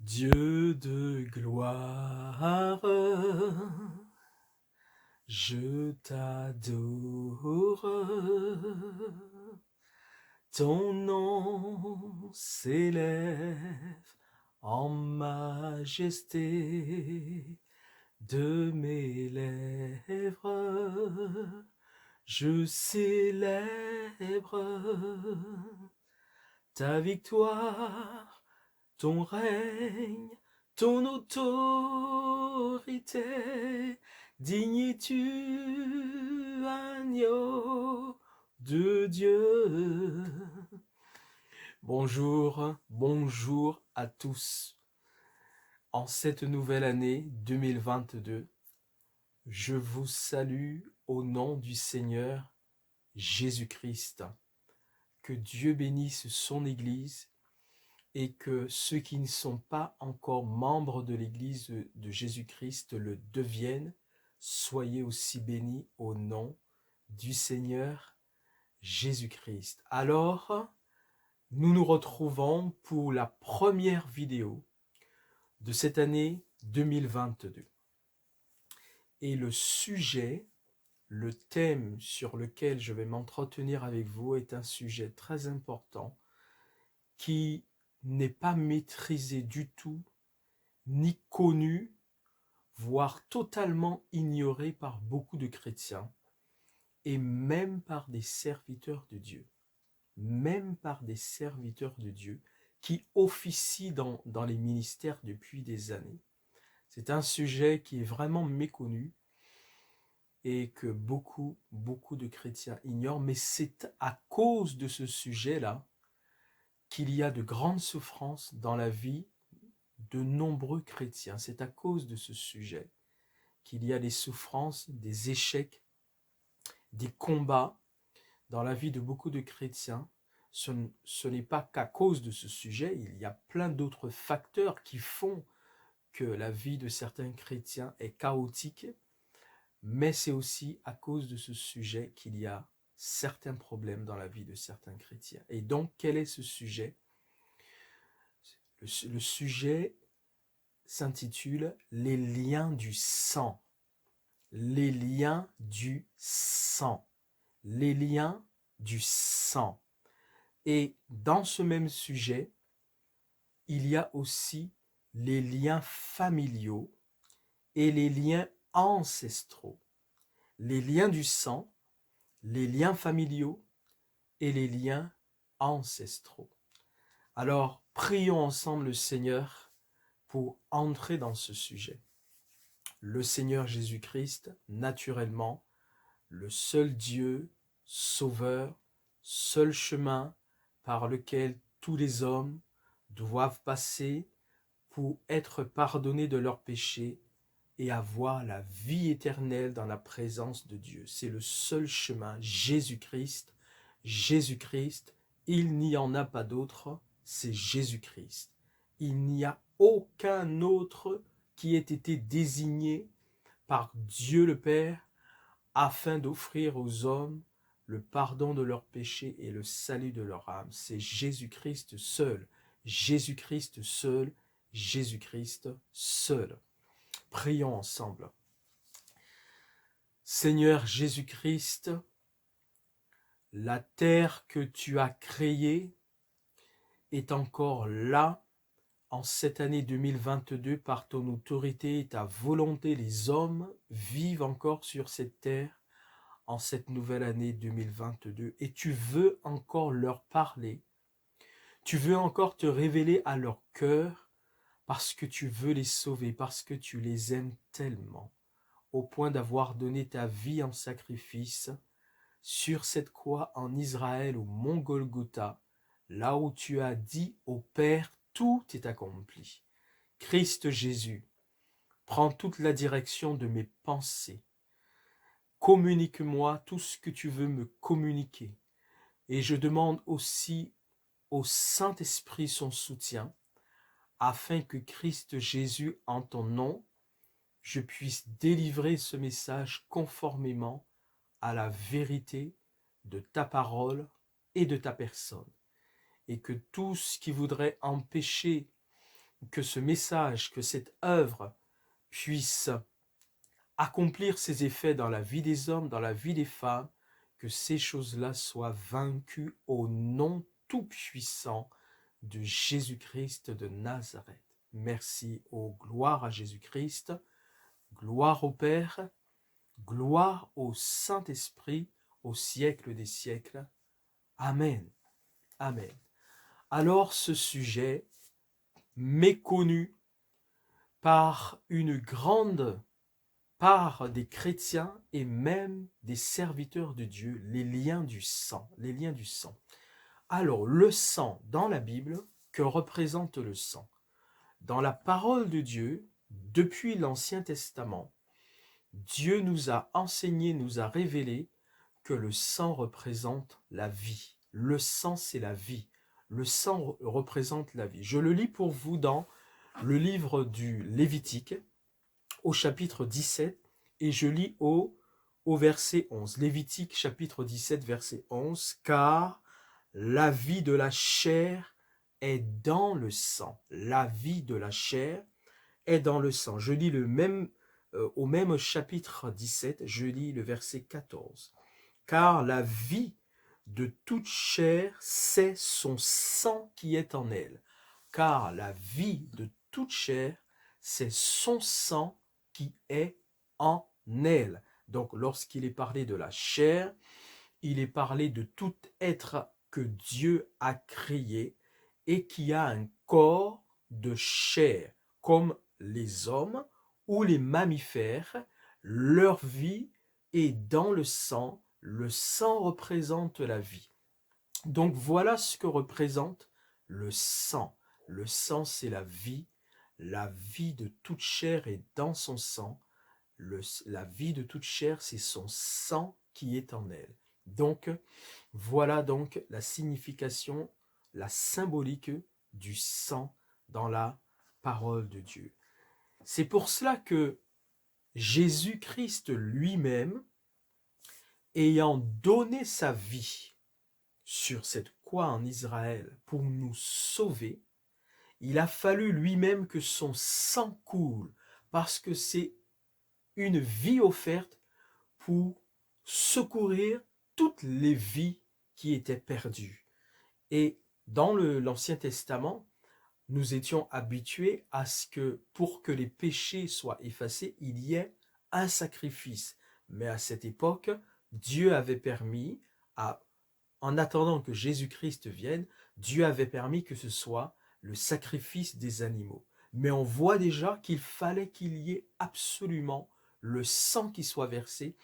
Dieu de gloire, je t'adore. Ton nom s'élève en majesté de mes lèvres. Je célèbre ta victoire, ton règne, ton autorité. Digne es-tu, agneau de Dieu. Bonjour, bonjour à tous. En cette nouvelle année 2022, je vous salue au nom du Seigneur Jésus-Christ. Que Dieu bénisse son Église et que ceux qui ne sont pas encore membres de l'Église de Jésus-Christ le deviennent. Soyez aussi bénis au nom du Seigneur Jésus-Christ. Alors, nous nous retrouvons pour la première vidéo de cette année 2022. Et le sujet, le thème sur lequel je vais m'entretenir avec vous est un sujet très important qui n'est pas maîtrisé du tout, ni connu, voire totalement ignoré par beaucoup de chrétiens, et même par des serviteurs de Dieu. Même par des serviteurs de Dieu qui officient dans les ministères depuis des années. C'est un sujet qui est vraiment méconnu et que beaucoup de chrétiens ignorent, mais c'est à cause de ce sujet-là qu'il y a de grandes souffrances dans la vie de nombreux chrétiens. C'est à cause de ce sujet qu'il y a des souffrances, des échecs, des combats dans la vie de beaucoup de chrétiens. Ce n'est pas qu'à cause de ce sujet, il y a plein d'autres facteurs qui font que la vie de certains chrétiens est chaotique, mais c'est aussi à cause de ce sujet qu'il y a certains problèmes dans la vie de certains chrétiens. Et donc, quel est ce sujet? Le sujet s'intitule « Les liens du sang ». Les liens du sang. Les liens du sang. Et dans ce même sujet, il y a aussi les liens familiaux et les liens ancestraux. Les liens du sang, les liens familiaux et les liens ancestraux. Alors, prions ensemble le Seigneur pour entrer dans ce sujet. Le Seigneur Jésus-Christ, naturellement, le seul Dieu, Sauveur, seul chemin par lequel tous les hommes doivent passer pour être pardonnés de leurs péchés et avoir la vie éternelle dans la présence de Dieu. C'est le seul chemin, Jésus-Christ. Jésus-Christ, il n'y en a pas d'autre, c'est Jésus-Christ. Il n'y a aucun autre qui ait été désigné par Dieu le Père afin d'offrir aux hommes le pardon de leurs péchés et le salut de leur âme. C'est Jésus-Christ seul, Jésus-Christ seul, Jésus-Christ seul. Prions ensemble. Seigneur Jésus-Christ, la terre que tu as créée est encore là en cette année 2022 par ton autorité et ta volonté. Les hommes vivent encore sur cette terre en cette nouvelle année 2022 et tu veux encore leur parler. Tu veux encore te révéler à leur cœur parce que tu veux les sauver, parce que tu les aimes tellement, au point d'avoir donné ta vie en sacrifice sur cette croix en Israël au mont Golgotha, là où tu as dit au Père, tout est accompli. Christ Jésus, prends toute la direction de mes pensées. Communique-moi tout ce que tu veux me communiquer. Et je demande aussi au Saint-Esprit son soutien, afin que Christ Jésus, en ton nom, je puisse délivrer ce message conformément à la vérité de ta parole et de ta personne. Et que tout ce qui voudrait empêcher que ce message, que cette œuvre puisse accomplir ses effets dans la vie des hommes, dans la vie des femmes, que ces choses-là soient vaincues au nom tout-puissant de Jésus-Christ de Nazareth. Merci, gloire à Jésus-Christ, gloire au Père, gloire au Saint-Esprit, au siècle des siècles. Amen. Amen. Alors ce sujet, méconnu par une grande part des chrétiens et même des serviteurs de Dieu, les liens du sang, les liens du sang. Alors, le sang dans la Bible, que représente le sang? Dans la parole de Dieu, depuis l'Ancien Testament, Dieu nous a enseigné, nous a révélé que le sang représente la vie. Le sang, c'est la vie. Le sang représente la vie. Je le lis pour vous dans le livre du Lévitique, au chapitre 17, et je lis au verset 11. Lévitique, chapitre 17, verset 11. « Car la vie de la chair est dans le sang. » La vie de la chair est dans le sang. Je lis au même chapitre 17, je lis le verset 14. « Car la vie de toute chair, c'est son sang qui est en elle. » Car la vie de toute chair, c'est son sang qui est en elle. Donc, lorsqu'il est parlé de la chair, il est parlé de tout être que Dieu a créé et qui a un corps de chair, comme les hommes ou les mammifères. Leur vie est dans le sang. Le sang représente la vie. Donc, voilà ce que représente le sang. Le sang, c'est la vie. La vie de toute chair est dans son sang. La vie de toute chair, c'est son sang qui est en elle. Donc, voilà donc la signification, la symbolique du sang dans la parole de Dieu. C'est pour cela que Jésus-Christ lui-même, ayant donné sa vie sur cette croix en Israël pour nous sauver, il a fallu lui-même que son sang coule, parce que c'est une vie offerte pour secourir toutes les vies qui étaient perdues. Et dans l'Ancien Testament, nous étions habitués à ce que pour que les péchés soient effacés, il y ait un sacrifice. Mais à cette époque, Dieu avait permis, en attendant que Jésus-Christ vienne, Dieu avait permis que ce soit le sacrifice des animaux. Mais on voit déjà qu'il fallait qu'il y ait absolument le sang qui soit versé.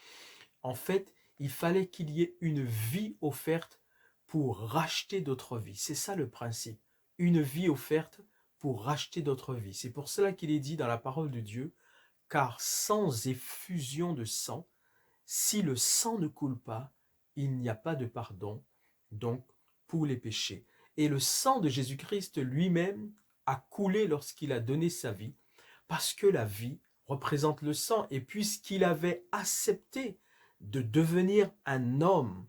En fait, il fallait qu'il y ait une vie offerte pour racheter d'autres vies. C'est ça le principe. Une vie offerte pour racheter d'autres vies. C'est pour cela qu'il est dit dans la parole de Dieu, « Car sans effusion de sang, si le sang ne coule pas, il n'y a pas de pardon, donc pour les péchés. » Et le sang de Jésus-Christ lui-même a coulé lorsqu'il a donné sa vie, parce que la vie représente le sang. Et puisqu'il avait accepté de devenir un homme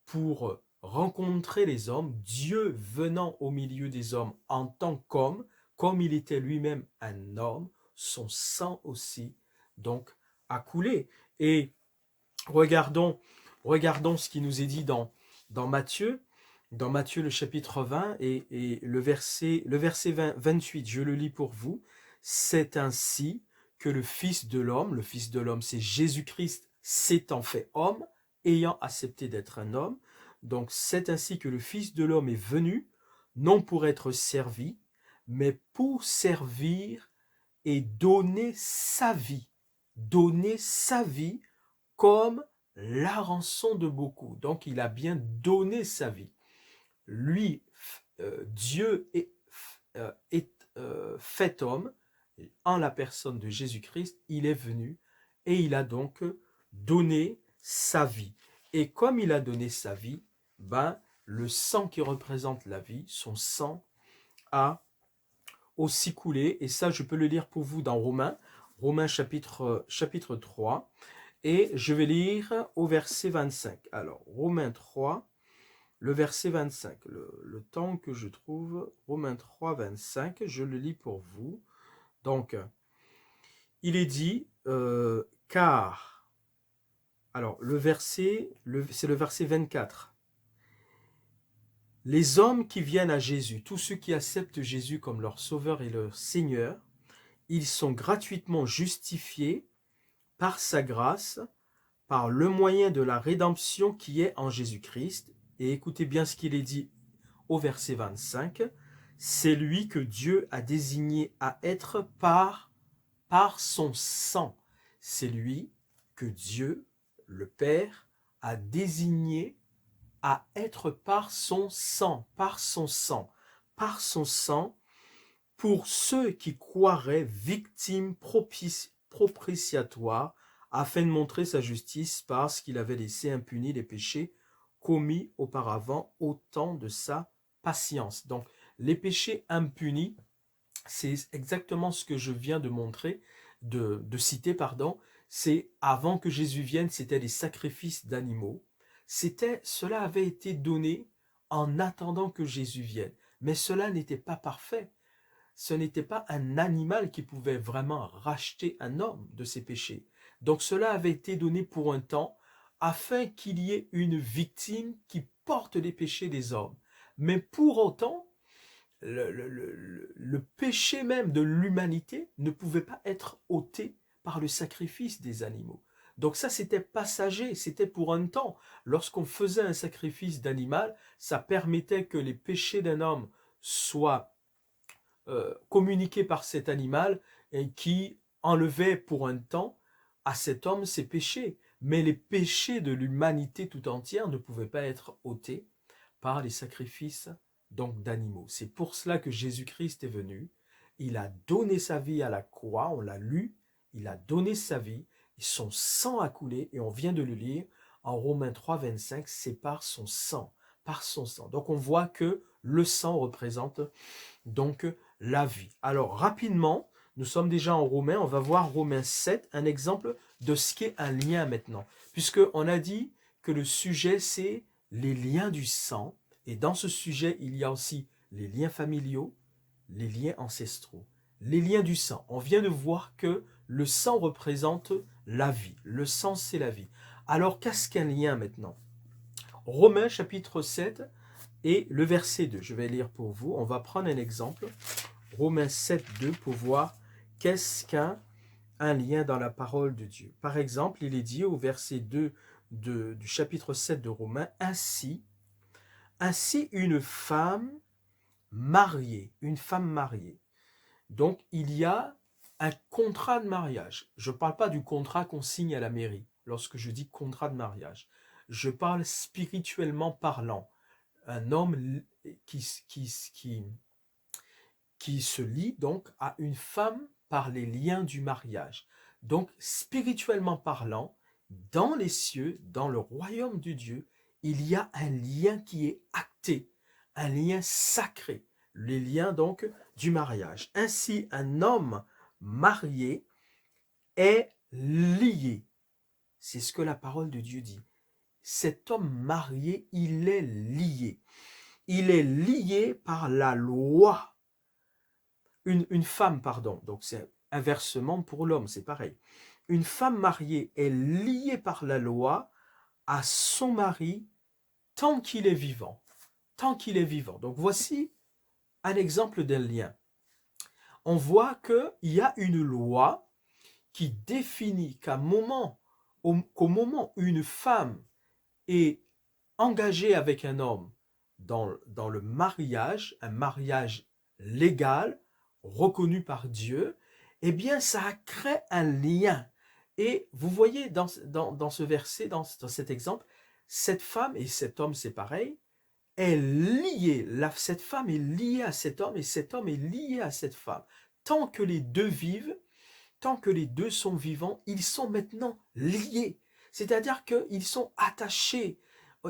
pour rencontrer les hommes, Dieu venant au milieu des hommes en tant qu'homme, comme il était lui-même un homme, son sang aussi donc a coulé. Et regardons ce qui nous est dit dans Matthieu, le chapitre 20 et le verset 28, je le lis pour vous. « C'est ainsi que le Fils de l'homme c'est Jésus-Christ s'étant fait homme, ayant accepté d'être un homme. Donc c'est ainsi que le Fils de l'homme est venu, non pour être servi, mais pour servir et donner sa vie comme la rançon de beaucoup. » Donc il a bien donné sa vie. Lui, Dieu est fait homme, en la personne de Jésus-Christ, il est venu et il a donc donné sa vie. Et comme il a donné sa vie, le sang qui représente la vie, son sang a aussi coulé. Et ça, je peux le lire pour vous dans Romains chapitre 3. Et je vais lire au verset 25. Alors, Romains 3, le verset 25. Le temps que je trouve, Romains 3, 25, je le lis pour vous. Donc, il est dit, car, alors c'est le verset 24. Les hommes qui viennent à Jésus, tous ceux qui acceptent Jésus comme leur sauveur et leur Seigneur, ils sont gratuitement justifiés par sa grâce, par le moyen de la rédemption qui est en Jésus-Christ. Et écoutez bien ce qu'il est dit au verset 25. C'est lui que Dieu a désigné à être par son sang. C'est lui que Dieu, le Père, a désigné à être par son sang, par son sang, par son sang, pour ceux qui croiraient victimes propitiatoires, afin de montrer sa justice parce qu'il avait laissé impunis les péchés commis auparavant au temps de sa patience. Donc, les péchés impunis, c'est exactement ce que je viens de montrer, de citer, pardon. C'est avant que Jésus vienne, c'était des sacrifices d'animaux. Cela avait été donné en attendant que Jésus vienne. Mais cela n'était pas parfait. Ce n'était pas un animal qui pouvait vraiment racheter un homme de ses péchés. Donc cela avait été donné pour un temps, afin qu'il y ait une victime qui porte les péchés des hommes. Mais pour autant, le péché même de l'humanité ne pouvait pas être ôté par le sacrifice des animaux. Donc ça, c'était passager, c'était pour un temps. Lorsqu'on faisait un sacrifice d'animal, ça permettait que les péchés d'un homme soient communiqués par cet animal et qui enlevait pour un temps à cet homme ses péchés. Mais les péchés de l'humanité tout entière ne pouvaient pas être ôtés par les sacrifices donc d'animaux. C'est pour cela que Jésus-Christ est venu. Il a donné sa vie à la croix, on l'a lu, il a donné sa vie, et son sang a coulé, et on vient de le lire en Romains 3, 25, c'est par son sang, par son sang. Donc on voit que le sang représente donc la vie. Alors rapidement, nous sommes déjà en Romains, on va voir Romains 7, un exemple de ce qu'est un lien maintenant, puisqu'on a dit que le sujet c'est les liens du sang, et dans ce sujet il y a aussi les liens familiaux, les liens ancestraux, les liens du sang. On vient de voir que le sang représente la vie, le sang c'est la vie. Alors qu'est-ce qu'un lien maintenant? Romains chapitre 7 et le verset 2, je vais lire pour vous, on va prendre un exemple, Romains 7, 2, pour voir qu'est-ce qu'un lien dans la parole de Dieu. Par exemple, il est dit au verset 2 du chapitre 7 de Romains, ainsi une femme mariée, donc il y a un contrat de mariage. Je ne parle pas du contrat qu'on signe à la mairie, lorsque je dis contrat de mariage. Je parle spirituellement parlant. Un homme qui se lie donc à une femme par les liens du mariage. Donc, spirituellement parlant, dans les cieux, dans le royaume de Dieu, il y a un lien qui est acté, un lien sacré, les liens donc du mariage. Ainsi, un homme marié est lié. C'est ce que la parole de Dieu dit. Cet homme marié, il est lié. Il est lié par la loi. Une femme, pardon, donc c'est inversement pour l'homme, c'est pareil. Une femme mariée est liée par la loi à son mari tant qu'il est vivant. Tant qu'il est vivant. Donc voici un exemple d'un lien. On voit qu'il y a une loi qui définit qu'au moment où une femme est engagée avec un homme dans le mariage, un mariage légal, reconnu par Dieu, eh bien ça crée un lien. Et vous voyez dans ce verset, dans cet exemple, cette femme et cet homme, c'est pareil, est liée. Cette femme est liée à cet homme et cet homme est lié à cette femme. Tant que les deux vivent, tant que les deux sont vivants, ils sont maintenant liés. C'est-à-dire qu'ils sont attachés.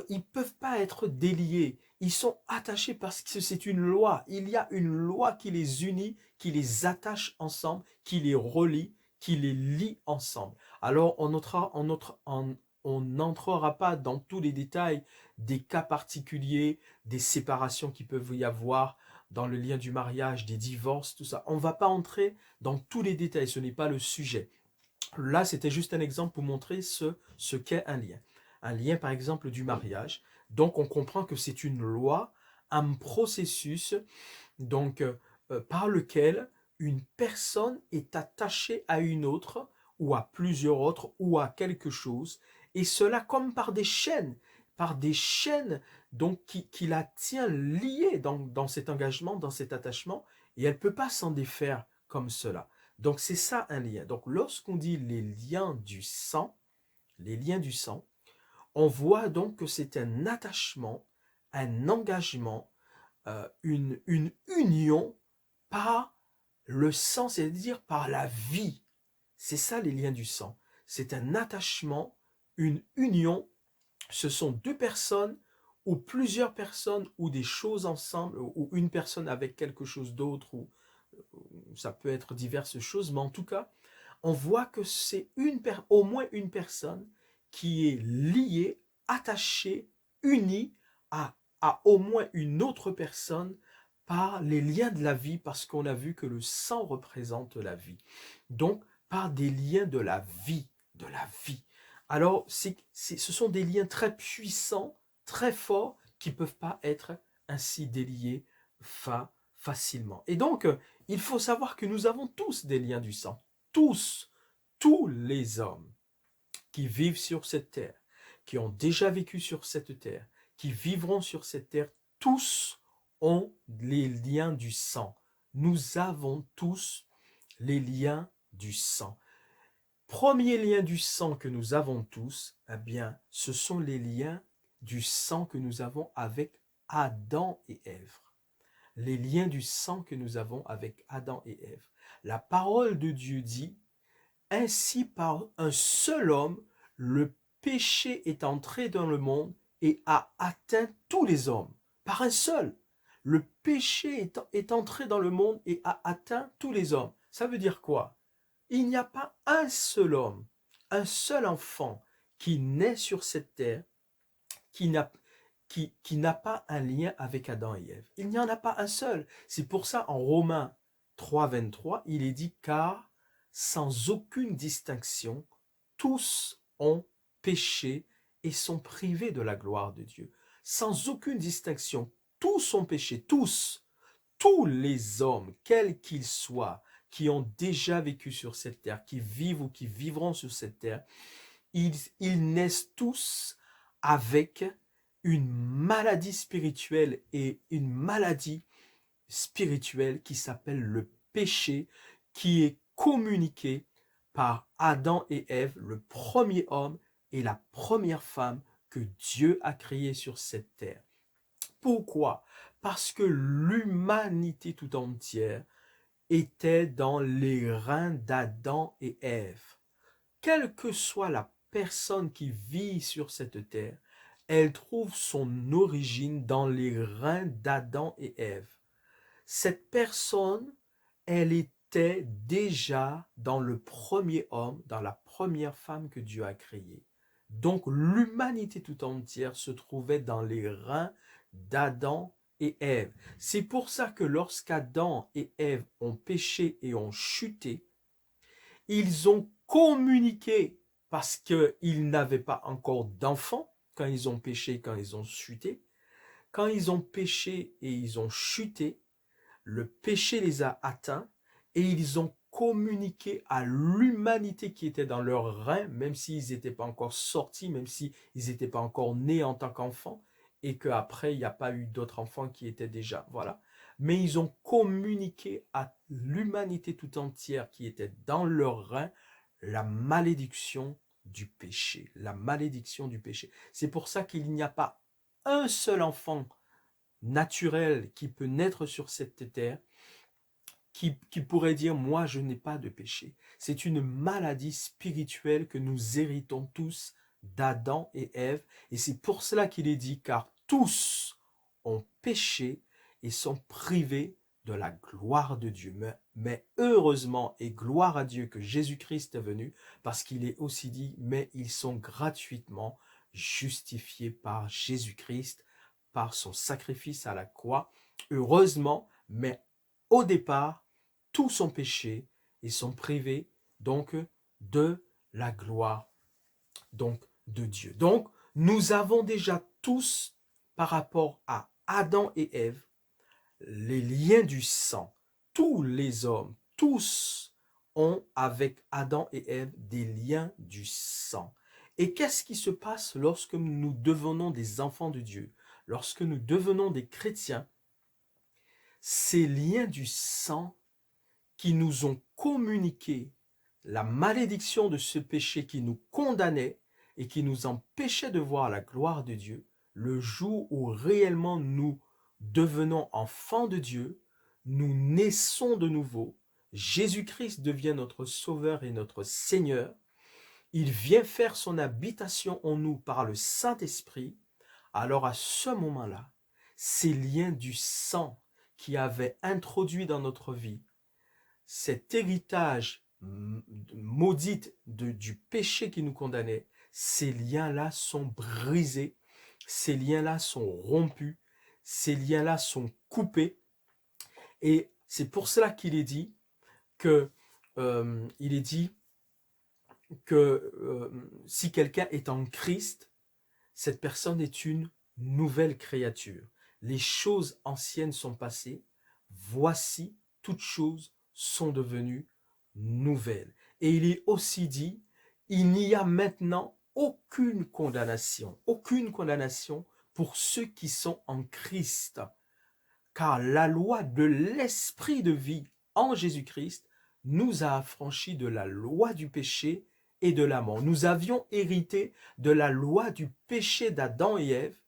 Ils ne peuvent pas être déliés. Ils sont attachés parce que c'est une loi. Il y a une loi qui les unit, qui les attache ensemble, qui les relie, qui les lie ensemble. Alors, en on n'entrera pas dans tous les détails des cas particuliers, des séparations qui peuvent y avoir dans le lien du mariage, des divorces, tout ça. On ne va pas entrer dans tous les détails, ce n'est pas le sujet. Là, c'était juste un exemple pour montrer ce qu'est un lien. Un lien, par exemple, du mariage. Donc, on comprend que c'est une loi, un processus, donc, par lequel une personne est attachée à une autre, ou à plusieurs autres, ou à quelque chose, et cela comme par des chaînes donc, qui la tient liée dans cet engagement, dans cet attachement, et elle ne peut pas s'en défaire comme cela. Donc c'est ça un lien. Donc lorsqu'on dit les liens du sang, on voit donc que c'est un attachement, un engagement, une union par le sang, c'est-à-dire par la vie. C'est ça les liens du sang. C'est un attachement, une union. Ce sont deux personnes ou plusieurs personnes ou des choses ensemble ou une personne avec quelque chose d'autre ou ça peut être diverses choses, mais en tout cas, on voit que c'est au moins une personne qui est liée, attachée, unie à au moins une autre personne par les liens de la vie, parce qu'on a vu que le sang représente la vie. Donc, par des liens de la vie, de la vie. Alors, ce sont des liens très puissants, très forts, qui ne peuvent pas être ainsi déliés facilement. Et donc, il faut savoir que nous avons tous des liens du sang. Tous, tous les hommes qui vivent sur cette terre, qui ont déjà vécu sur cette terre, qui vivront sur cette terre, tous ont les liens du sang. Nous avons tous les liens du sang. Premier lien du sang que nous avons tous, eh bien, ce sont les liens du sang que nous avons avec Adam et Ève. Les liens du sang que nous avons avec Adam et Ève. La parole de Dieu dit, ainsi par un seul homme, le péché est entré dans le monde et a atteint tous les hommes. Par un seul. Le péché est entré dans le monde et a atteint tous les hommes. Ça veut dire quoi? Il n'y a pas un seul homme, un seul enfant qui naît sur cette terre qui n'a pas un lien avec Adam et Ève. Il n'y en a pas un seul. C'est pour ça en Romains 3, 23, il est dit, car sans aucune distinction, tous ont péché et sont privés de la gloire de Dieu. Sans aucune distinction, tous ont péché, tous les hommes, quels qu'ils soient, qui ont déjà vécu sur cette terre, qui vivent ou qui vivront sur cette terre, ils naissent tous avec une maladie spirituelle et une maladie spirituelle qui s'appelle le péché, qui est communiqué par Adam et Ève, le premier homme et la première femme que Dieu a créé sur cette terre. Pourquoi? Parce que l'humanité tout entière était dans les reins d'Adam et Ève. Quelle que soit la personne qui vit sur cette terre, elle trouve son origine dans les reins d'Adam et Ève. Cette personne, elle était déjà dans le premier homme, dans la première femme que Dieu a créée. Donc l'humanité tout entière se trouvait dans les reins d'Adam et Ève. C'est pour ça que lorsqu'Adam et Ève ont péché et ont chuté, ils ont communiqué parce qu'ils n'avaient pas encore d'enfants quand ils ont péché, quand ils ont chuté. Quand ils ont péché et ils ont chuté, le péché les a atteints et ils ont communiqué à l'humanité qui était dans leur rein, même s'ils n'étaient pas encore sortis, même s'ils n'étaient pas encore nés en tant qu'enfants, et qu'après, il n'y a pas eu d'autres enfants qui étaient déjà, voilà. Mais ils ont communiqué à l'humanité tout entière qui était dans leur rein la malédiction du péché, la malédiction du péché. C'est pour ça qu'il n'y a pas un seul enfant naturel qui peut naître sur cette terre qui pourrait dire moi je n'ai pas de péché. C'est une maladie spirituelle que nous héritons tous d'Adam et Ève et c'est pour cela qu'il est dit car tous ont péché et sont privés de la gloire de Dieu. Mais heureusement et gloire à Dieu que Jésus-Christ est venu, parce qu'il est aussi dit, mais ils sont gratuitement justifiés par Jésus-Christ, par son sacrifice à la croix. Heureusement, mais au départ, tous sont péchés et sont privés donc de la gloire donc de Dieu. Donc, nous avons déjà tous, par rapport à Adam et Ève, les liens du sang. Tous les hommes, tous ont avec Adam et Ève des liens du sang. Et qu'est-ce qui se passe lorsque nous devenons des enfants de Dieu? Lorsque nous devenons des chrétiens, ces liens du sang qui nous ont communiqué la malédiction de ce péché qui nous condamnait et qui nous empêchait de voir la gloire de Dieu, le jour où réellement nous devenons enfants de Dieu, nous naissons de nouveau, Jésus-Christ devient notre Sauveur et notre Seigneur, il vient faire son habitation en nous par le Saint-Esprit, alors à ce moment-là, ces liens du sang qui avaient introduit dans notre vie, cet héritage maudit du péché qui nous condamnait, ces liens-là sont brisés, ces liens-là sont rompus, ces liens-là sont coupés. Et c'est pour cela qu'il est dit que, si quelqu'un est en Christ, cette personne est une nouvelle créature. Les choses anciennes sont passées, voici toutes choses sont devenues nouvelles. Et il est aussi dit, il n'y a maintenant aucune condamnation pour ceux qui sont en Christ. Car la loi de l'esprit de vie en Jésus-Christ nous a affranchis de la loi du péché et de la mort. Nous avions hérité de la loi du péché d'Adam et Ève,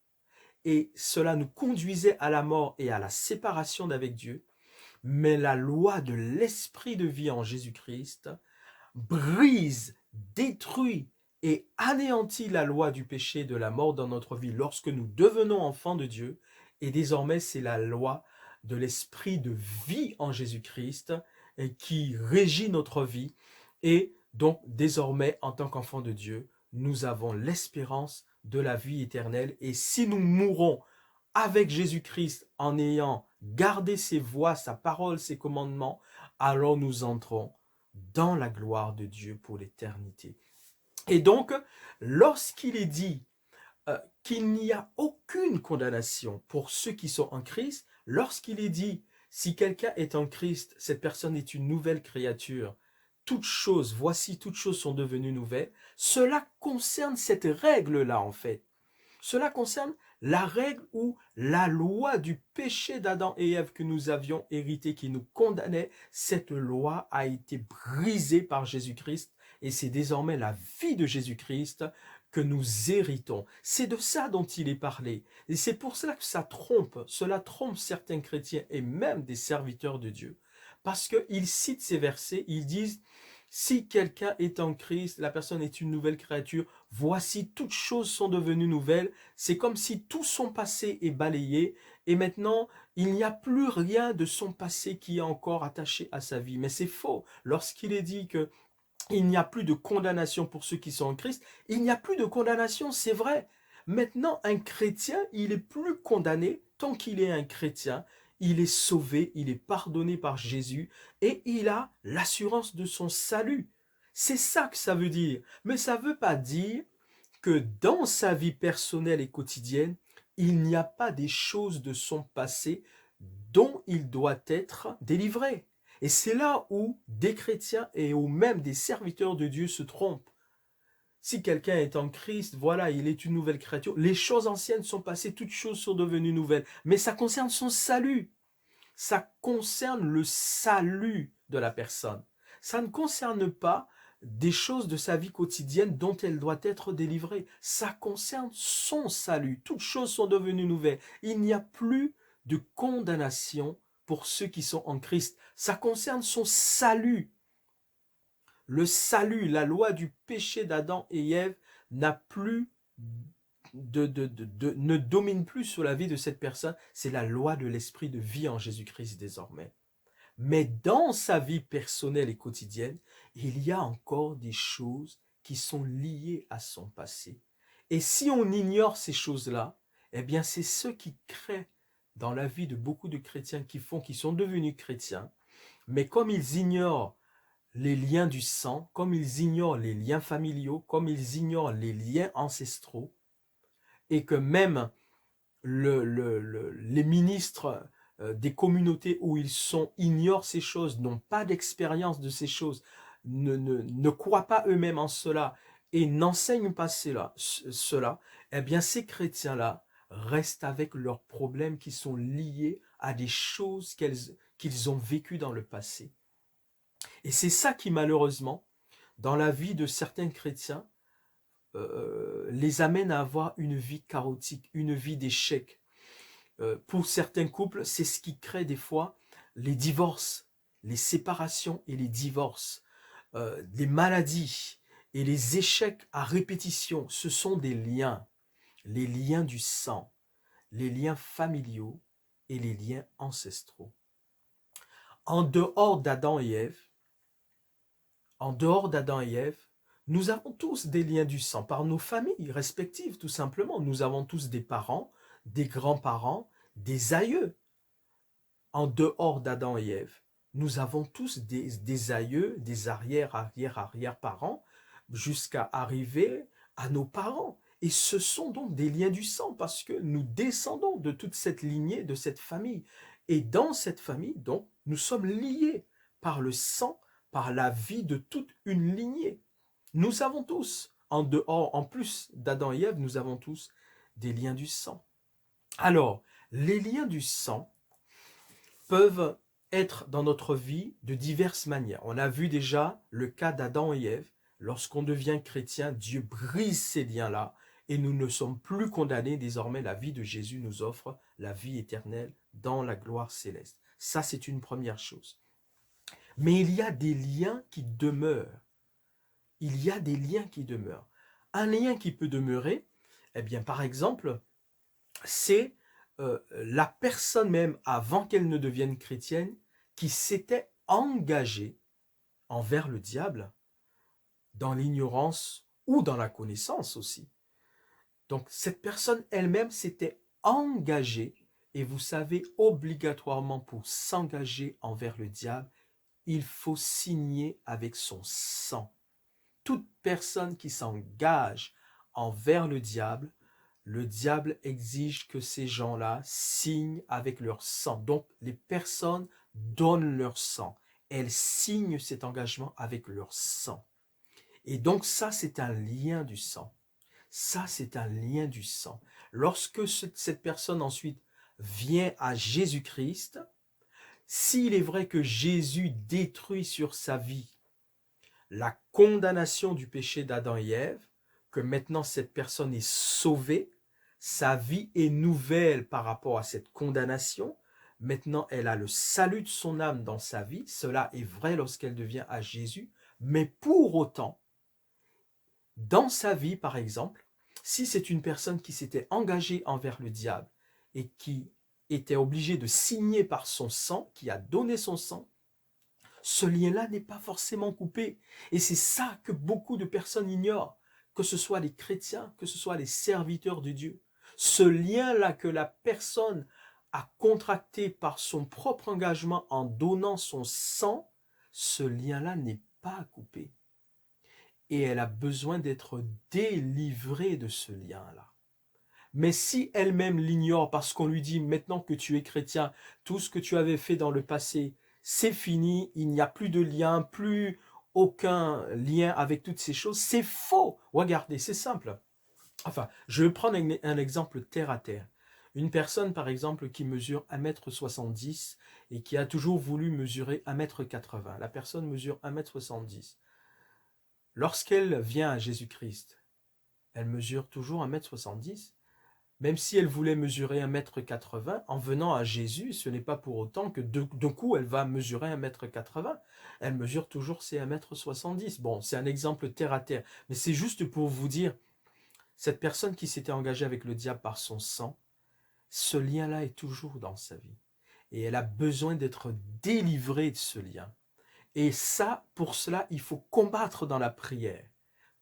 et cela nous conduisait à la mort et à la séparation d'avec Dieu. Mais la loi de l'esprit de vie en Jésus-Christ brise, détruit et anéantit la loi du péché et de la mort dans notre vie lorsque nous devenons enfants de Dieu. Et désormais, c'est la loi de l'esprit de vie en Jésus-Christ qui régit notre vie. Et donc, désormais, en tant qu'enfants de Dieu, nous avons l'espérance de la vie éternelle. Et si nous mourons avec Jésus-Christ en ayant gardé ses voies, sa parole, ses commandements, alors nous entrons dans la gloire de Dieu pour l'éternité. Et donc, lorsqu'il est dit qu'il n'y a aucune condamnation pour ceux qui sont en Christ, lorsqu'il est dit, si quelqu'un est en Christ, cette personne est une nouvelle créature, voici toutes choses sont devenues nouvelles, cela concerne cette règle-là en fait. Cela concerne la règle où la loi du péché d'Adam et Ève que nous avions hérité, qui nous condamnait, cette loi a été brisée par Jésus-Christ et c'est désormais la vie de Jésus-Christ que nous héritons. C'est de ça dont il est parlé. Et c'est pour cela que cela trompe certains chrétiens et même des serviteurs de Dieu. Parce qu'ils citent ces versets, ils disent, si quelqu'un est en Christ, la personne est une nouvelle créature, voici toutes choses sont devenues nouvelles. C'est comme si tout son passé est balayé et maintenant il n'y a plus rien de son passé qui est encore attaché à sa vie. Mais c'est faux. Lorsqu'il est dit que il n'y a plus de condamnation pour ceux qui sont en Christ, il n'y a plus de condamnation, c'est vrai. Maintenant, un chrétien, il est plus condamné tant qu'il est un chrétien. Il est sauvé, il est pardonné par Jésus et il a l'assurance de son salut. C'est ça que ça veut dire. Mais ça ne veut pas dire que dans sa vie personnelle et quotidienne, il n'y a pas des choses de son passé dont il doit être délivré. Et c'est là où des chrétiens et ou même des serviteurs de Dieu se trompent. Si quelqu'un est en Christ, voilà, il est une nouvelle créature. Les choses anciennes sont passées, toutes choses sont devenues nouvelles. Mais ça concerne son salut. Ça concerne le salut de la personne. Ça ne concerne pas des choses de sa vie quotidienne dont elle doit être délivrée. Ça concerne son salut. Toutes choses sont devenues nouvelles. Il n'y a plus de condamnation pour ceux qui sont en Christ. Ça concerne son salut. Le salut, la loi du péché d'Adam et Ève n'a plus ne domine plus sur la vie de cette personne, c'est la loi de l'esprit de vie en Jésus-Christ désormais. Mais dans sa vie personnelle et quotidienne, il y a encore des choses qui sont liées à son passé. Et si on ignore ces choses-là, eh bien c'est ce qui crée dans la vie de beaucoup de chrétiens qui sont devenus chrétiens, mais comme ils ignorent les liens du sang, comme ils ignorent les liens familiaux, comme ils ignorent les liens ancestraux, et que même les ministres des communautés où ils sont ignorent ces choses, n'ont pas d'expérience de ces choses, ne croient pas eux-mêmes en cela et n'enseignent pas cela, eh bien ces chrétiens-là restent avec leurs problèmes qui sont liés à des choses qu'ils ont vécues dans le passé. Et c'est ça qui malheureusement, dans la vie de certains chrétiens, les amène à avoir une vie chaotique, une vie d'échec. Pour certains couples, c'est ce qui crée des fois les divorces, les séparations et les divorces, les maladies et les échecs à répétition. Ce sont des liens, les liens du sang, les liens familiaux et les liens ancestraux. En dehors d'Adam et Ève, nous avons tous des liens du sang par nos familles respectives, tout simplement. Nous avons tous des parents, des grands-parents, des aïeux. En dehors d'Adam et Ève, nous avons tous des aïeux, des arrière-arrière-arrière-parents, jusqu'à arriver à nos parents. Et ce sont donc des liens du sang, parce que nous descendons de toute cette lignée, de cette famille. Et dans cette famille, donc, nous sommes liés par le sang, par la vie de toute une lignée. Nous avons tous, en plus d'Adam et Ève, nous avons tous des liens du sang. Alors, les liens du sang peuvent être dans notre vie de diverses manières. On a vu déjà le cas d'Adam et Ève. Lorsqu'on devient chrétien, Dieu brise ces liens-là et nous ne sommes plus condamnés. Désormais, la vie de Jésus nous offre la vie éternelle dans la gloire céleste. Ça, c'est une première chose. Mais il y a des liens qui demeurent. Il y a des liens qui demeurent. Un lien qui peut demeurer, eh bien, par exemple, c'est la personne même, avant qu'elle ne devienne chrétienne, qui s'était engagée envers le diable dans l'ignorance ou dans la connaissance aussi. Donc, cette personne elle-même s'était engagée, et vous savez, obligatoirement pour s'engager envers le diable, il faut signer avec son sang. Toute personne qui s'engage envers le diable exige que ces gens-là signent avec leur sang. Donc, les personnes donnent leur sang. Elles signent cet engagement avec leur sang. Et donc, ça, c'est un lien du sang. Ça, c'est un lien du sang. Lorsque cette personne ensuite vient à Jésus-Christ, s'il est vrai que Jésus détruit sur sa vie la condamnation du péché d'Adam et Ève, que maintenant cette personne est sauvée, sa vie est nouvelle par rapport à cette condamnation, maintenant elle a le salut de son âme dans sa vie, cela est vrai lorsqu'elle devient à Jésus, mais pour autant, dans sa vie par exemple, si c'est une personne qui s'était engagée envers le diable et qui était obligée de signer par son sang, qui a donné son sang, ce lien-là n'est pas forcément coupé. Et c'est ça que beaucoup de personnes ignorent, que ce soit les chrétiens, que ce soit les serviteurs de Dieu. Ce lien-là que la personne a contracté par son propre engagement en donnant son sang, ce lien-là n'est pas coupé. Et elle a besoin d'être délivrée de ce lien-là. Mais si elle-même l'ignore parce qu'on lui dit maintenant que tu es chrétien, tout ce que tu avais fait dans le passé, c'est fini, il n'y a plus de lien, plus aucun lien avec toutes ces choses, c'est faux. Regardez, c'est simple. Enfin, je vais prendre un exemple terre à terre. Une personne, par exemple, qui mesure 1,70 m et qui a toujours voulu mesurer 1,80 m. La personne mesure 1,70 m. Lorsqu'elle vient à Jésus-Christ, elle mesure toujours 1,70 m. Même si elle voulait mesurer 1,80 m, en venant à Jésus, ce n'est pas pour autant que d'un coup, elle va mesurer 1,80 m. Elle mesure toujours ses 1,70 m. Bon, c'est un exemple terre à terre. Mais c'est juste pour vous dire, cette personne qui s'était engagée avec le diable par son sang, ce lien-là est toujours dans sa vie. Et elle a besoin d'être délivrée de ce lien. Et ça, pour cela, il faut combattre dans la prière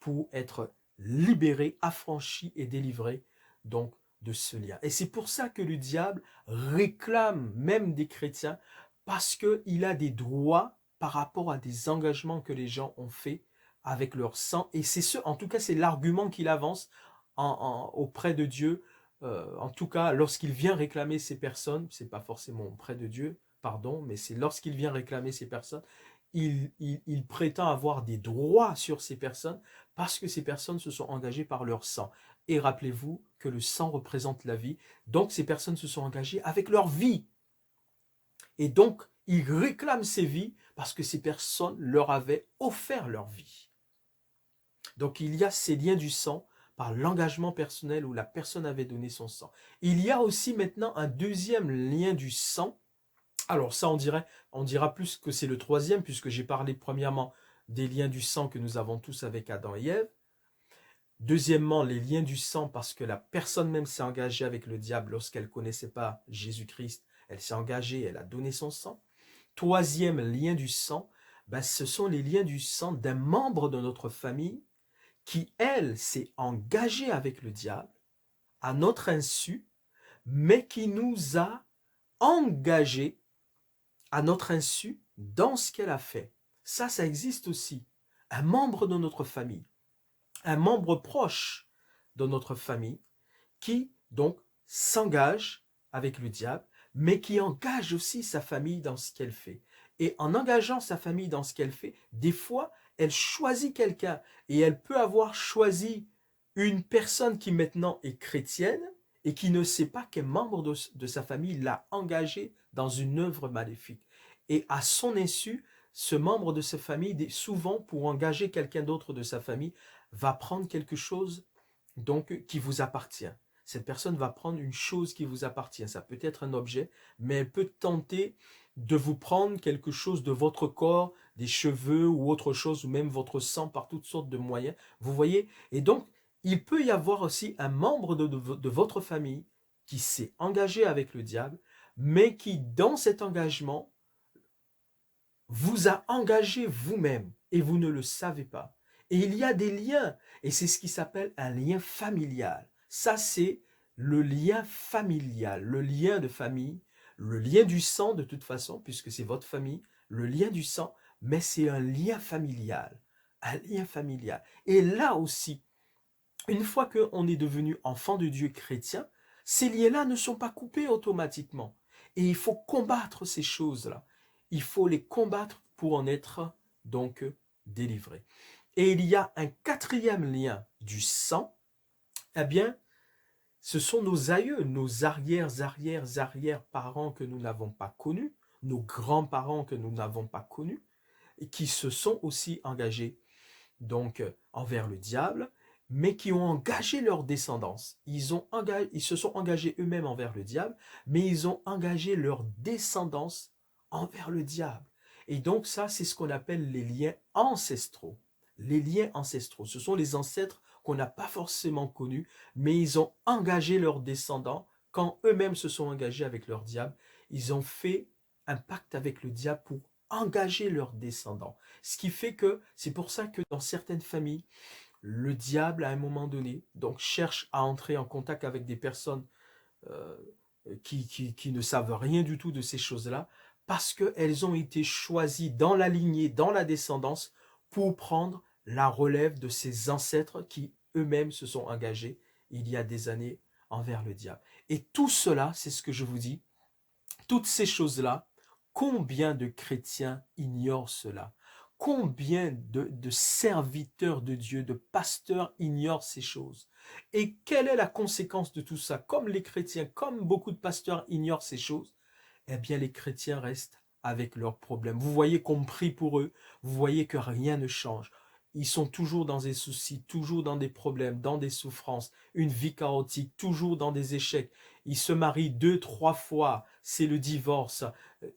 pour être libéré, affranchi et délivré donc de ce lien. Et c'est pour ça que le diable réclame même des chrétiens parce qu'il a des droits par rapport à des engagements que les gens ont faits avec leur sang. Et c'est ce, en tout cas, c'est l'argument qu'il avance auprès de Dieu. En tout cas, lorsqu'il vient réclamer ces personnes, c'est pas forcément auprès de Dieu, pardon, mais c'est lorsqu'il vient réclamer ces personnes, il prétend avoir des droits sur ces personnes parce que ces personnes se sont engagées par leur sang. Et rappelez-vous que le sang représente la vie, donc ces personnes se sont engagées avec leur vie. Et donc, il réclame ces vies parce que ces personnes leur avaient offert leur vie. Donc, il y a ces liens du sang par l'engagement personnel où la personne avait donné son sang. Il y a aussi maintenant un deuxième lien du sang. Alors ça, on dira plus que c'est le troisième, puisque j'ai parlé premièrement des liens du sang que nous avons tous avec Adam et Ève. Deuxièmement, les liens du sang, parce que la personne même s'est engagée avec le diable lorsqu'elle ne connaissait pas Jésus-Christ. Elle s'est engagée, elle a donné son sang. Troisième lien du sang, ce sont les liens du sang d'un membre de notre famille qui, elle, s'est engagée avec le diable à notre insu, mais qui nous a engagés à notre insu dans ce qu'elle a fait. Ça existe aussi. Un membre de notre famille, un membre proche de notre famille qui donc s'engage avec le diable, mais qui engage aussi sa famille dans ce qu'elle fait. Et en engageant sa famille dans ce qu'elle fait, des fois, elle choisit quelqu'un et elle peut avoir choisi une personne qui maintenant est chrétienne et qui ne sait pas qu'un membre de sa famille l'a engagé dans une œuvre maléfique. Et à son insu, ce membre de sa famille, souvent pour engager quelqu'un d'autre de sa famille, va prendre quelque chose donc qui vous appartient. Cette personne va prendre une chose qui vous appartient. Ça peut être un objet, mais elle peut tenter de vous prendre quelque chose de votre corps, des cheveux ou autre chose, ou même votre sang par toutes sortes de moyens. Vous voyez? Et donc, il peut y avoir aussi un membre de votre famille qui s'est engagé avec le diable, mais qui, dans cet engagement, vous a engagé vous-même et vous ne le savez pas. Et il y a des liens, et c'est ce qui s'appelle un lien familial. Ça, c'est le lien familial, le lien de famille, le lien du sang de toute façon, puisque c'est votre famille, le lien du sang, mais c'est un lien familial, un lien familial. Et là aussi, une fois qu'on est devenu enfant de Dieu chrétien, ces liens-là ne sont pas coupés automatiquement. Et il faut combattre ces choses-là. Il faut les combattre pour en être donc délivré. Et il y a un quatrième lien du sang. Eh bien, ce sont nos aïeux, nos arrière-parents que nous n'avons pas connus, nos grands-parents que nous n'avons pas connus, et qui se sont aussi engagés donc envers le diable, mais qui ont engagé leur descendance. Ils se sont engagés eux-mêmes envers le diable, mais ils ont engagé leur descendance envers le diable. Et donc ça, c'est ce qu'on appelle les liens ancestraux. Les liens ancestraux, ce sont les ancêtres qu'on n'a pas forcément connus, mais ils ont engagé leurs descendants quand eux-mêmes se sont engagés avec leur diable. Ils ont fait un pacte avec le diable pour engager leurs descendants. Ce qui fait que c'est pour ça que dans certaines familles, le diable, à un moment donné, donc cherche à entrer en contact avec des personnes euh, qui ne savent rien du tout de ces choses-là, parce qu'elles ont été choisies dans la lignée, dans la descendance, pour prendre la relève de ces ancêtres qui eux-mêmes se sont engagés il y a des années envers le diable. Et tout cela, c'est ce que je vous dis, toutes ces choses-là, combien de chrétiens ignorent cela? Combien de serviteurs de Dieu, de pasteurs ignorent ces choses? Et quelle est la conséquence de tout ça? Comme les chrétiens, comme beaucoup de pasteurs ignorent ces choses, eh bien les chrétiens restent avec leurs problèmes. Vous voyez qu'on prie pour eux, vous voyez que rien ne change. Ils sont toujours dans des soucis, toujours dans des problèmes, dans des souffrances, une vie chaotique, toujours dans des échecs. Ils se marient 2, 3 fois, c'est le divorce,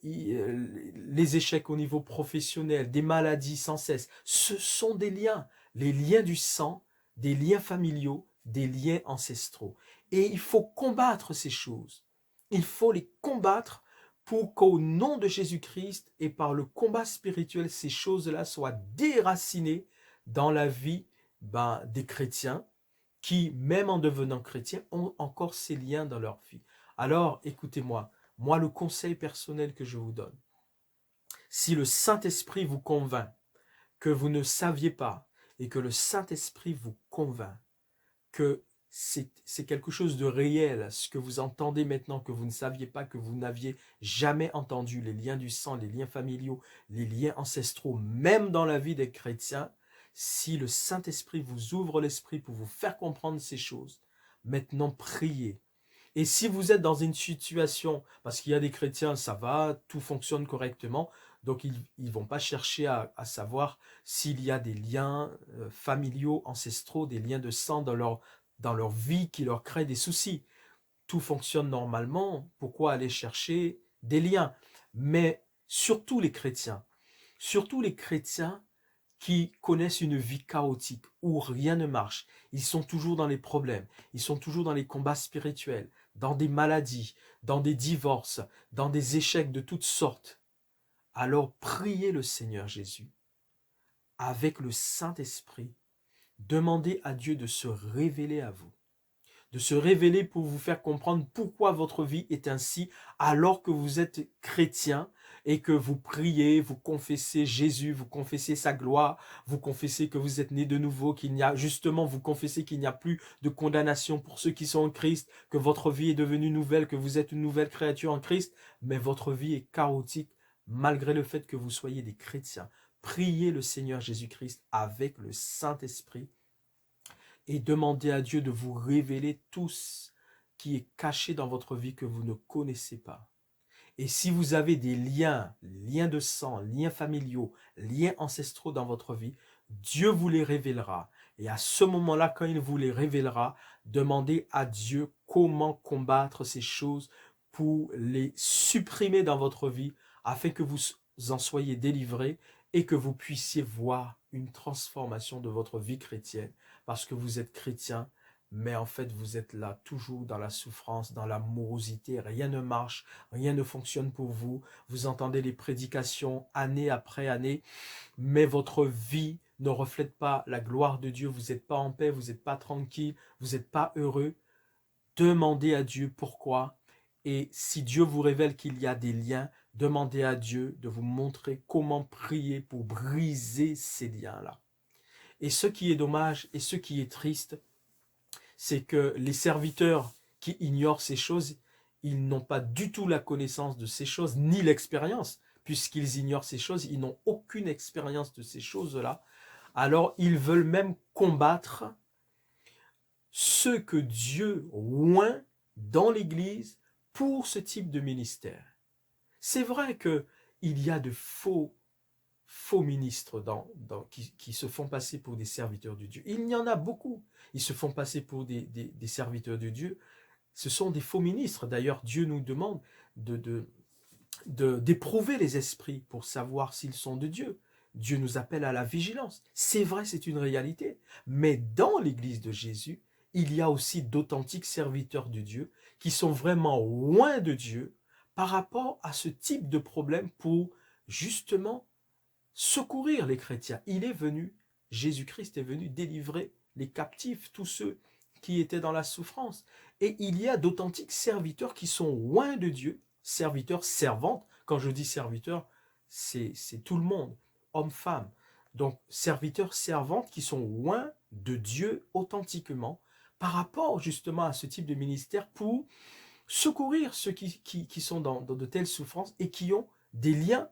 les échecs au niveau professionnel, des maladies sans cesse. Ce sont des liens, les liens du sang, des liens familiaux des liens ancestraux. Et il faut combattre ces choses. Il faut les combattre pour qu'au nom de Jésus-Christ et par le combat spirituel, ces choses-là soient déracinées dans la vie des chrétiens qui, même en devenant chrétiens, ont encore ces liens dans leur vie. Alors, écoutez-moi, moi, le conseil personnel que je vous donne, si le Saint-Esprit vous convainc que vous ne saviez pas et que le Saint-Esprit vous convainc que c'est quelque chose de réel, ce que vous entendez maintenant, que vous ne saviez pas, que vous n'aviez jamais entendu, les liens du sang, les liens familiaux, les liens ancestraux, même dans la vie des chrétiens, si le Saint-Esprit vous ouvre l'esprit pour vous faire comprendre ces choses, maintenant priez. Et si vous êtes dans une situation, parce qu'il y a des chrétiens, ça va, tout fonctionne correctement, donc ils ne vont pas chercher à savoir s'il y a des liens familiaux, ancestraux, des liens de sang dans leur vie qui leur créent des soucis. Tout fonctionne normalement, pourquoi aller chercher des liens? Mais surtout les chrétiens qui connaissent une vie chaotique, où rien ne marche. Ils sont toujours dans les problèmes, ils sont toujours dans les combats spirituels, dans des maladies, dans des divorces, dans des échecs de toutes sortes. Alors priez le Seigneur Jésus avec le Saint-Esprit. Demandez à Dieu de se révéler à vous, de se révéler pour vous faire comprendre pourquoi votre vie est ainsi alors que vous êtes chrétien et que vous priez, vous confessez Jésus, vous confessez sa gloire, vous confessez que vous êtes né de nouveau, vous confessez qu'il n'y a plus de condamnation pour ceux qui sont en Christ, que votre vie est devenue nouvelle, que vous êtes une nouvelle créature en Christ, mais votre vie est chaotique malgré le fait que vous soyez des chrétiens. Priez le Seigneur Jésus-Christ avec le Saint-Esprit et demandez à Dieu de vous révéler tout ce qui est caché dans votre vie que vous ne connaissez pas. Et si vous avez des liens de sang, liens familiaux, liens ancestraux dans votre vie, Dieu vous les révélera. Et à ce moment-là, quand il vous les révélera, demandez à Dieu comment combattre ces choses pour les supprimer dans votre vie, afin que vous en soyez délivrés et que vous puissiez voir une transformation de votre vie chrétienne, parce que vous êtes chrétien, mais en fait vous êtes là toujours dans la souffrance, dans la morosité, rien ne marche, rien ne fonctionne pour vous, vous entendez les prédications année après année, mais votre vie ne reflète pas la gloire de Dieu, vous n'êtes pas en paix, vous n'êtes pas tranquille, vous n'êtes pas heureux. Demandez à Dieu pourquoi, et si Dieu vous révèle qu'il y a des liens, demandez à Dieu de vous montrer comment prier pour briser ces liens-là. Et ce qui est dommage et ce qui est triste, c'est que les serviteurs qui ignorent ces choses, ils n'ont pas du tout la connaissance de ces choses, ni l'expérience, puisqu'ils ignorent ces choses, ils n'ont aucune expérience de ces choses-là. Alors, ils veulent même combattre ceux que Dieu oint dans l'Église pour ce type de ministère. C'est vrai qu'il y a de faux ministres qui se font passer pour des serviteurs de Dieu. Il y en a beaucoup. Ils se font passer pour des serviteurs de Dieu. Ce sont des faux ministres. D'ailleurs, Dieu nous demande d'éprouver les esprits pour savoir s'ils sont de Dieu. Dieu nous appelle à la vigilance. C'est vrai, c'est une réalité. Mais dans l'Église de Jésus, il y a aussi d'authentiques serviteurs de Dieu qui sont vraiment loin de Dieu par rapport à ce type de problème pour justement secourir les chrétiens. Jésus-Christ est venu délivrer les captifs, tous ceux qui étaient dans la souffrance. Et il y a d'authentiques serviteurs qui sont loin de Dieu, serviteurs, servantes. Quand je dis serviteurs, c'est tout le monde, hommes, femmes. Donc, serviteurs, servantes qui sont loin de Dieu authentiquement par rapport justement à ce type de ministère pour secourir ceux qui sont dans de telles souffrances et qui ont des liens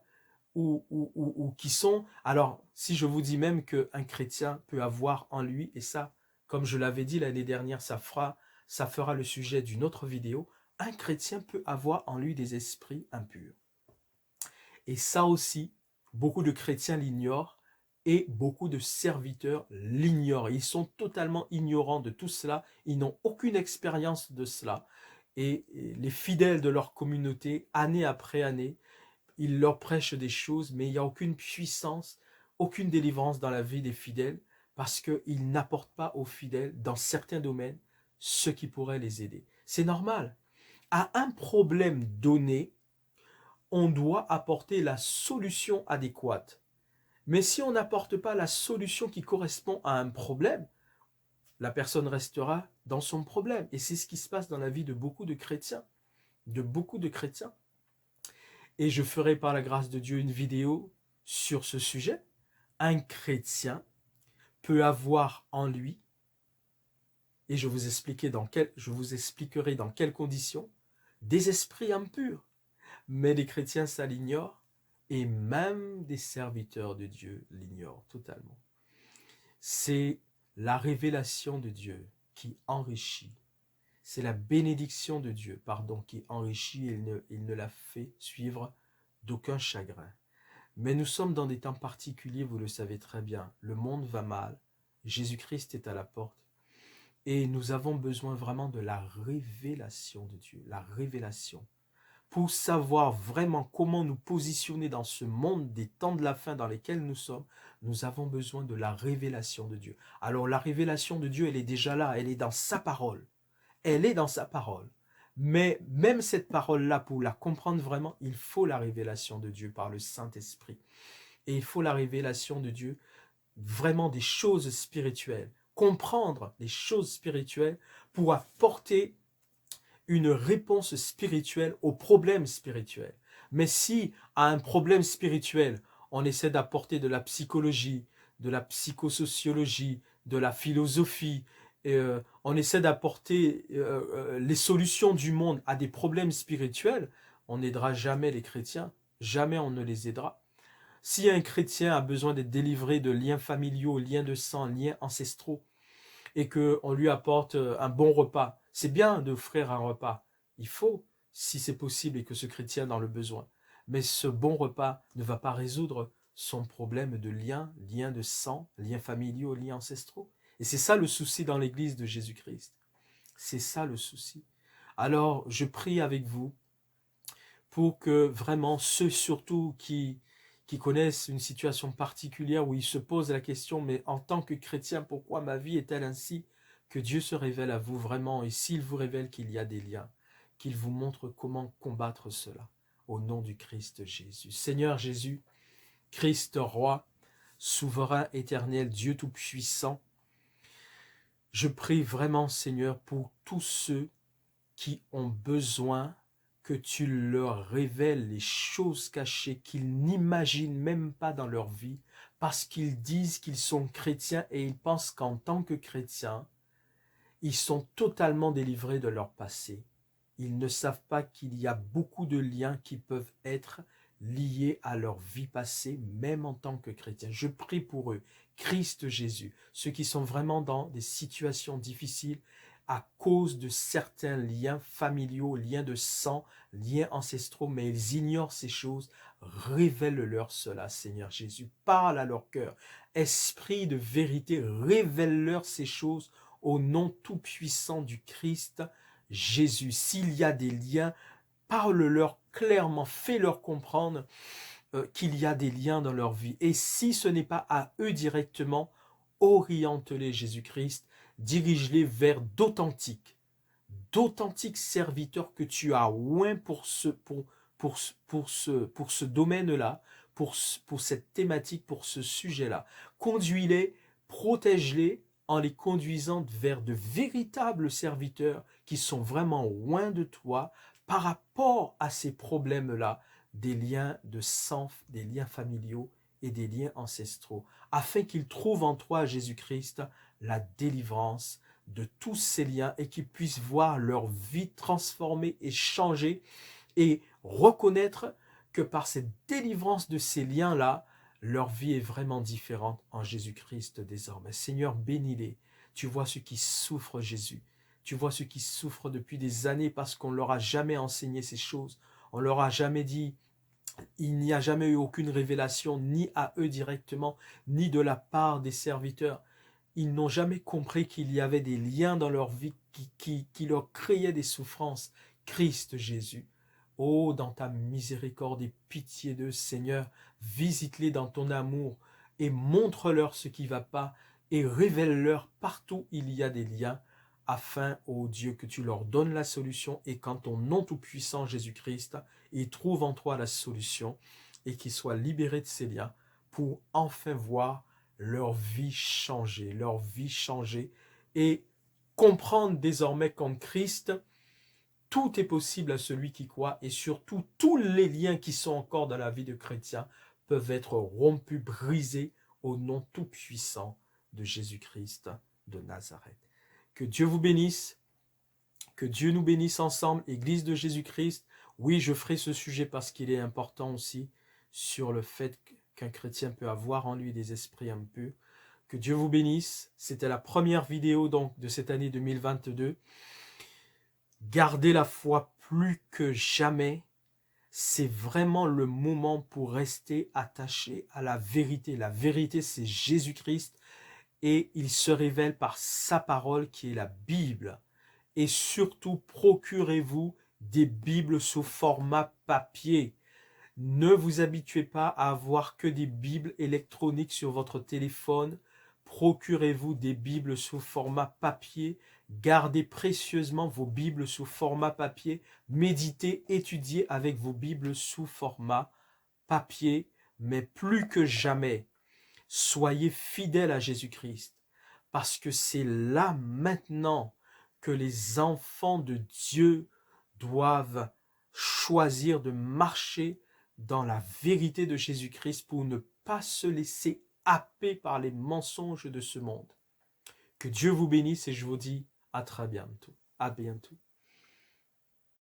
ou qui sont... Alors, si je vous dis même qu'un chrétien peut avoir en lui, et ça, comme je l'avais dit l'année dernière, ça fera le sujet d'une autre vidéo, un chrétien peut avoir en lui des esprits impurs. Et ça aussi, beaucoup de chrétiens l'ignorent et beaucoup de serviteurs l'ignorent. Ils sont totalement ignorants de tout cela, ils n'ont aucune expérience de cela. Et les fidèles de leur communauté, année après année, ils leur prêchent des choses, mais il n'y a aucune puissance, aucune délivrance dans la vie des fidèles, parce qu'ils n'apportent pas aux fidèles, dans certains domaines, ce qui pourrait les aider. C'est normal. À un problème donné, on doit apporter la solution adéquate. Mais si on n'apporte pas la solution qui correspond à un problème, la personne restera dans son problème. Et c'est ce qui se passe dans la vie de beaucoup de chrétiens. De beaucoup de chrétiens. Et je ferai par la grâce de Dieu une vidéo sur ce sujet. Un chrétien peut avoir en lui, et je vous expliquerai dans quelles conditions, des esprits impurs. Mais les chrétiens, ça l'ignore, et même des serviteurs de Dieu l'ignorent totalement. C'est la révélation de Dieu qui enrichit. C'est la bénédiction de Dieu, qui enrichit, il ne la fait suivre d'aucun chagrin. Mais nous sommes dans des temps particuliers, vous le savez très bien. Le monde va mal, Jésus-Christ est à la porte. Et nous avons besoin vraiment de la révélation de Dieu, la révélation. Pour savoir vraiment comment nous positionner dans ce monde des temps de la fin dans lesquels nous sommes, nous avons besoin de la révélation de Dieu. Alors la révélation de Dieu, elle est déjà là, elle est dans sa parole. Elle est dans sa parole. Mais même cette parole-là, pour la comprendre vraiment, il faut la révélation de Dieu par le Saint-Esprit. Et il faut la révélation de Dieu, vraiment des choses spirituelles. Comprendre les choses spirituelles pour apporter une réponse spirituelle aux problèmes spirituels. Mais si à un problème spirituel, on essaie d'apporter de la psychologie, de la psychosociologie, de la philosophie, on essaie d'apporter les solutions du monde à des problèmes spirituels, on n'aidera jamais les chrétiens, jamais on ne les aidera. Si un chrétien a besoin d'être délivré de liens familiaux, liens de sang, liens ancestraux, et qu'on lui apporte un bon repas, c'est bien d'offrir un repas. Il faut, si c'est possible, et que ce chrétien est dans le besoin. Mais ce bon repas ne va pas résoudre son problème de liens, liens de sang, liens familiaux, liens ancestraux. Et c'est ça le souci dans l'église de Jésus-Christ. C'est ça le souci. Alors, je prie avec vous pour que vraiment ceux surtout qui connaissent une situation particulière où ils se posent la question, mais en tant que chrétien, pourquoi ma vie est-elle ainsi? Que Dieu se révèle à vous vraiment, et s'il vous révèle qu'il y a des liens, qu'il vous montre comment combattre cela, au nom du Christ Jésus. Seigneur Jésus, Christ roi, souverain éternel, Dieu tout-puissant, je prie vraiment, Seigneur, pour tous ceux qui ont besoin que tu leur révèles les choses cachées qu'ils n'imaginent même pas dans leur vie, parce qu'ils disent qu'ils sont chrétiens et ils pensent qu'en tant que chrétiens, ils sont totalement délivrés de leur passé. Ils ne savent pas qu'il y a beaucoup de liens qui peuvent être liés à leur vie passée, même en tant que chrétiens. Je prie pour eux, Christ Jésus, ceux qui sont vraiment dans des situations difficiles, à cause de certains liens familiaux, liens de sang, liens ancestraux, mais ils ignorent ces choses. Révèle-leur cela, Seigneur Jésus. Parle à leur cœur. Esprit de vérité, révèle-leur ces choses au nom tout-puissant du Christ Jésus. S'il y a des liens, parle-leur clairement, fais-leur comprendre qu'il y a des liens dans leur vie. Et si ce n'est pas à eux directement, oriente-les, Jésus-Christ, dirige-les vers d'authentiques serviteurs que tu as oint pour ce domaine-là, pour cette thématique, pour ce sujet-là. Conduis-les, protège-les en les conduisant vers de véritables serviteurs qui sont vraiment loin de toi par rapport à ces problèmes-là, des liens de sang, des liens familiaux et des liens ancestraux, afin qu'ils trouvent en toi, Jésus-Christ, la délivrance de tous ces liens et qu'ils puissent voir leur vie transformée et changée et reconnaître que par cette délivrance de ces liens-là, leur vie est vraiment différente en Jésus-Christ désormais. Seigneur, bénis-les. Tu vois ceux qui souffrent, Jésus. Tu vois ceux qui souffrent depuis des années parce qu'on ne leur a jamais enseigné ces choses. On leur a jamais dit, il n'y a jamais eu aucune révélation, ni à eux directement, ni de la part des serviteurs. Ils n'ont jamais compris qu'il y avait des liens dans leur vie qui leur créaient des souffrances. Christ Jésus, oh, dans ta miséricorde et pitié d'eux, Seigneur, visite-les dans ton amour et montre-leur ce qui ne va pas et révèle-leur partout où il y a des liens, afin, ô Dieu, que tu leur donnes la solution et qu'en ton nom tout-puissant, Jésus-Christ, ils trouvent en toi la solution et qu'ils soient libérés de ces liens pour enfin voir leur vie changer et comprendre désormais qu'en Christ, tout est possible à celui qui croit et surtout tous les liens qui sont encore dans la vie de chrétien peuvent être rompus, brisés au nom tout-puissant de Jésus-Christ de Nazareth. Que Dieu vous bénisse, que Dieu nous bénisse ensemble, Église de Jésus-Christ. Oui, je ferai ce sujet parce qu'il est important aussi sur le fait qu'un chrétien peut avoir en lui des esprits impurs. Que Dieu vous bénisse. C'était la première vidéo donc de cette année 2022. Gardez la foi plus que jamais. C'est vraiment le moment pour rester attaché à la vérité. La vérité, c'est Jésus-Christ et il se révèle par sa parole qui est la Bible. Et surtout, procurez-vous des Bibles sous format papier. Ne vous habituez pas à avoir que des Bibles électroniques sur votre téléphone. Procurez-vous des Bibles sous format papier. Gardez précieusement vos Bibles sous format papier. Méditez, étudiez avec vos Bibles sous format papier. Mais plus que jamais, soyez fidèles à Jésus-Christ. Parce que c'est là maintenant que les enfants de Dieu doivent choisir de marcher dans la vérité de Jésus-Christ pour ne pas se laisser happer par les mensonges de ce monde. Que Dieu vous bénisse et je vous dis à très bientôt. À bientôt.